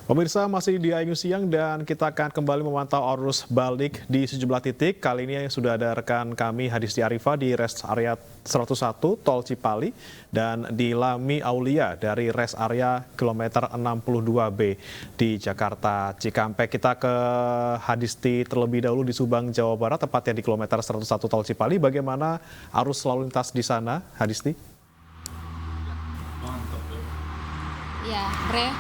Pemirsa, masih di Ayu Siang dan kita akan kembali memantau arus balik di sejumlah titik. Kali ini sudah ada rekan kami Hadisti Arifah di rest area 101 Tol Cipali dan di Lami Aulia dari rest area kilometer 62B di Jakarta Cikampek. Kita ke Hadisti terlebih dahulu di Subang, Jawa Barat, tepatnya di kilometer 101 Tol Cipali. Bagaimana arus lalu lintas di sana, Hadisti? Ya, Bre,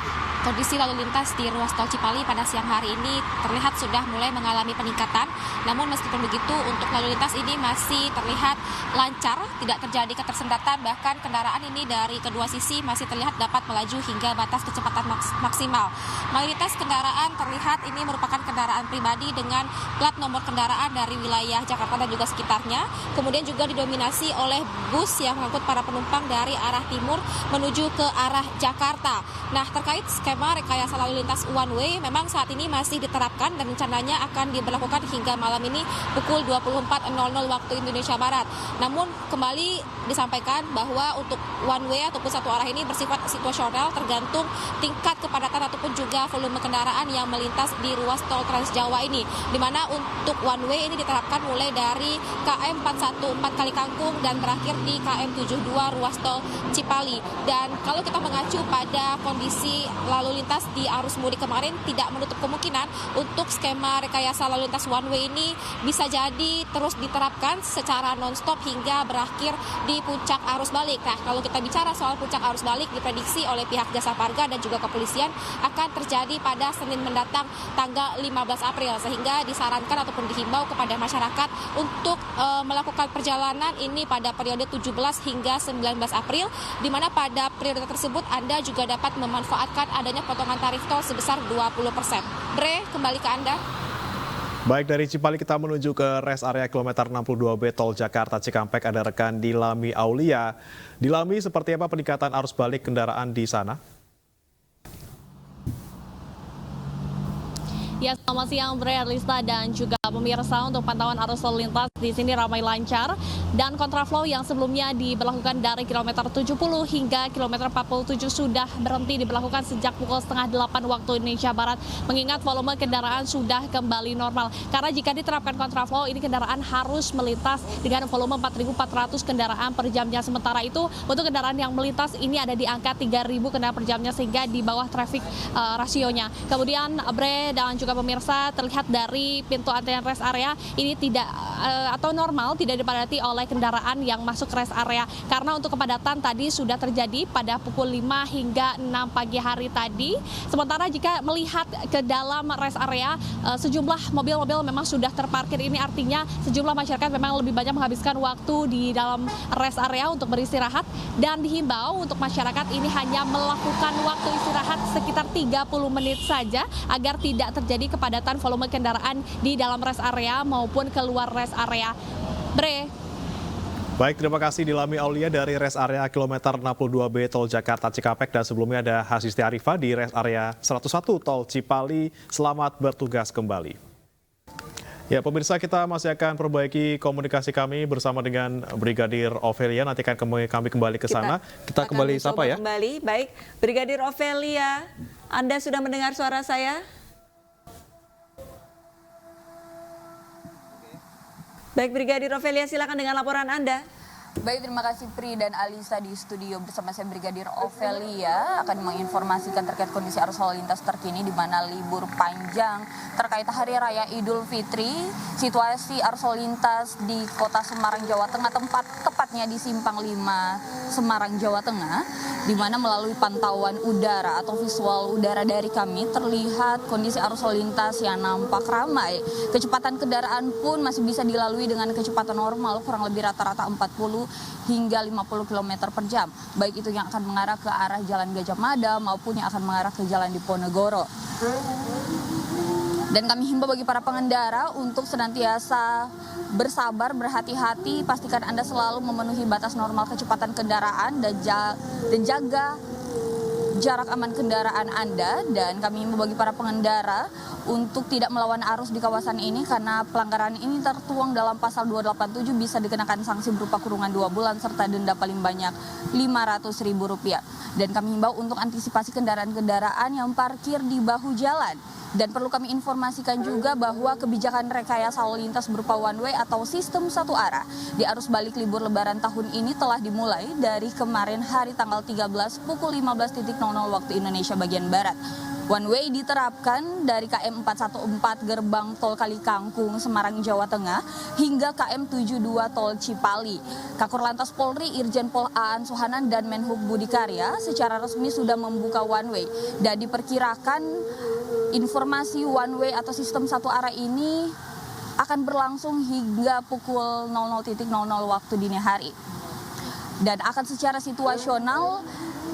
kondisi lalu lintas di ruas tol Cipali pada siang hari ini terlihat sudah mulai mengalami peningkatan. Namun meskipun begitu, untuk lalu lintas ini masih terlihat lancar, tidak terjadi ketersendatan. Bahkan kendaraan ini dari kedua sisi masih terlihat dapat melaju hingga batas kecepatan maksimal. Mayoritas kendaraan terlihat ini merupakan kendaraan pribadi dengan plat nomor kendaraan dari wilayah Jakarta dan juga sekitarnya. Kemudian juga didominasi oleh bus yang mengangkut para penumpang dari arah timur menuju ke arah Jakarta. Nah, terkait skema rekayasa lalu lintas one way memang saat ini masih diterapkan dan rencananya akan diberlakukan hingga malam ini pukul 24.00 waktu Indonesia Barat. Namun kembali disampaikan bahwa untuk one way ataupun satu arah ini bersifat situasional tergantung tingkat kepadatan ataupun juga volume kendaraan yang melintas di ruas tol Trans Jawa ini. Di mana untuk one way ini diterapkan mulai dari KM 414 Kalikangkung dan terakhir di KM 72 ruas tol Cipali. Dan kalau kita mengacu pada kondisi lalu lintas di arus mudik kemarin, tidak menutup kemungkinan untuk skema rekayasa lalu lintas one way ini bisa jadi terus diterapkan secara non-stop hingga berakhir di puncak arus balik. Nah, kalau kita bicara soal puncak arus balik, diprediksi oleh pihak Jasa Marga dan juga kepolisian akan terjadi pada Senin mendatang tanggal 15 April. Sehingga disarankan ataupun dihimbau kepada masyarakat untuk melakukan perjalanan ini pada periode 17 hingga 19 April, di mana pada periode tersebut Anda juga dapat memanfaatkan adanya potongan tarif tol sebesar 20%. Bre, kembali ke Anda. Baik, dari Cipali kita menuju ke rest area kilometer 62B Tol Jakarta Cikampek. Ada rekan di Lami Aulia. Di Lami, seperti apa peningkatan arus balik kendaraan di sana? Ya, selamat siang Bre, Arlista dan juga pemirsa. Untuk pantauan arus lalu lintas di sini ramai lancar dan kontraflow yang sebelumnya diberlakukan dari kilometer 70 hingga kilometer 47 sudah berhenti diberlakukan sejak pukul setengah 8 waktu Indonesia Barat, mengingat volume kendaraan sudah kembali normal. Karena jika diterapkan kontraflow, ini kendaraan harus melintas dengan volume 4.400 kendaraan per jamnya. Sementara itu untuk kendaraan yang melintas ini ada di angka 3.000 kendaraan per jamnya, sehingga di bawah traffic rasionya. Kemudian Bre dan juga pemirsa, terlihat dari pintu antrian rest area ini tidak atau normal, tidak dipadati oleh kendaraan yang masuk rest area, karena untuk kepadatan tadi sudah terjadi pada pukul 5 hingga 6 pagi hari tadi. Sementara jika melihat ke dalam rest area, sejumlah mobil-mobil memang sudah terparkir. Ini artinya sejumlah masyarakat memang lebih banyak menghabiskan waktu di dalam rest area untuk beristirahat, dan dihimbau untuk masyarakat ini hanya melakukan waktu istirahat sekitar 30 menit saja agar tidak terjadi kepadatan volume kendaraan di dalam rest area maupun keluar rest area. Bre. Baik, terima kasih di Lami Aulia dari rest area kilometer 62B Tol Jakarta Cikampek, dan sebelumnya ada Hadisti Arifah di rest area 101 Tol Cipali. Selamat bertugas kembali. Ya, pemirsa, kita masih akan perbaiki komunikasi kami bersama dengan Brigadir Ovelia. Nanti akan kami kembali ke sana. Kita kembali sapa ya. Kembali, baik. Brigadir Ovelia, Anda sudah mendengar suara saya? Baik, Brigadir Ovelia, silakan dengan laporan Anda. Baik, terima kasih Pri dan Alisa di studio. Bersama saya Brigadir Ovelia akan menginformasikan terkait kondisi arus lalu lintas terkini di mana libur panjang terkait Hari Raya Idul Fitri. Situasi arus lalu lintas di Kota Semarang, Jawa Tengah, tepatnya di Simpang 5 Semarang, Jawa Tengah, di mana melalui pantauan udara atau visual udara dari kami terlihat kondisi arus lalu lintas yang nampak ramai. Kecepatan kendaraan pun masih bisa dilalui dengan kecepatan normal, kurang lebih rata-rata 40 hingga 50 km per jam. Baik itu yang akan mengarah ke arah Jalan Gajah Mada maupun yang akan mengarah ke Jalan Diponegoro. Dan kami himbau bagi para pengendara untuk senantiasa bersabar, berhati-hati, pastikan Anda selalu memenuhi batas normal kecepatan kendaraan dan jaga jarak aman kendaraan Anda, dan kami himbau bagi para pengendara untuk tidak melawan arus di kawasan ini karena pelanggaran ini tertuang dalam pasal 287 bisa dikenakan sanksi berupa kurungan 2 bulan serta denda paling banyak Rp500.000. Dan kami himbau untuk antisipasi kendaraan-kendaraan yang parkir di bahu jalan. Dan perlu kami informasikan juga bahwa kebijakan rekayasa lalu lintas berupa one way atau sistem satu arah di arus balik libur lebaran tahun ini telah dimulai dari kemarin hari tanggal 13 pukul 15.00 waktu Indonesia bagian Barat. One way diterapkan dari KM 414 gerbang tol Kalikangkung, Semarang, Jawa Tengah hingga KM 72 tol Cipali. Kakor Lantas Polri Irjen Pol Aan Suhanan dan Menhub Budi Karya secara resmi sudah membuka one way dan diperkirakan informasi one way atau sistem satu arah ini akan berlangsung hingga pukul 00.00 waktu dini hari. Dan akan secara situasional,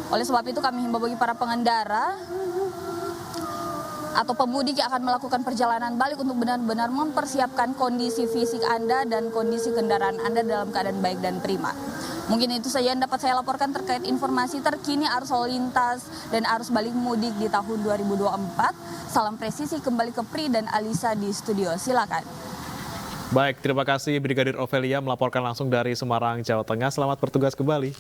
oleh sebab itu kami himbau bagi para pengendara atau pemudik yang akan melakukan perjalanan balik untuk benar-benar mempersiapkan kondisi fisik Anda dan kondisi kendaraan Anda dalam keadaan baik dan prima. Mungkin itu saja yang dapat saya laporkan terkait informasi terkini arus lalu lintas dan arus balik mudik di tahun 2024. Salam presisi kembali ke Pri dan Alisa di studio. Silakan. Baik, terima kasih Brigadir Ovelia melaporkan langsung dari Semarang, Jawa Tengah. Selamat bertugas kembali.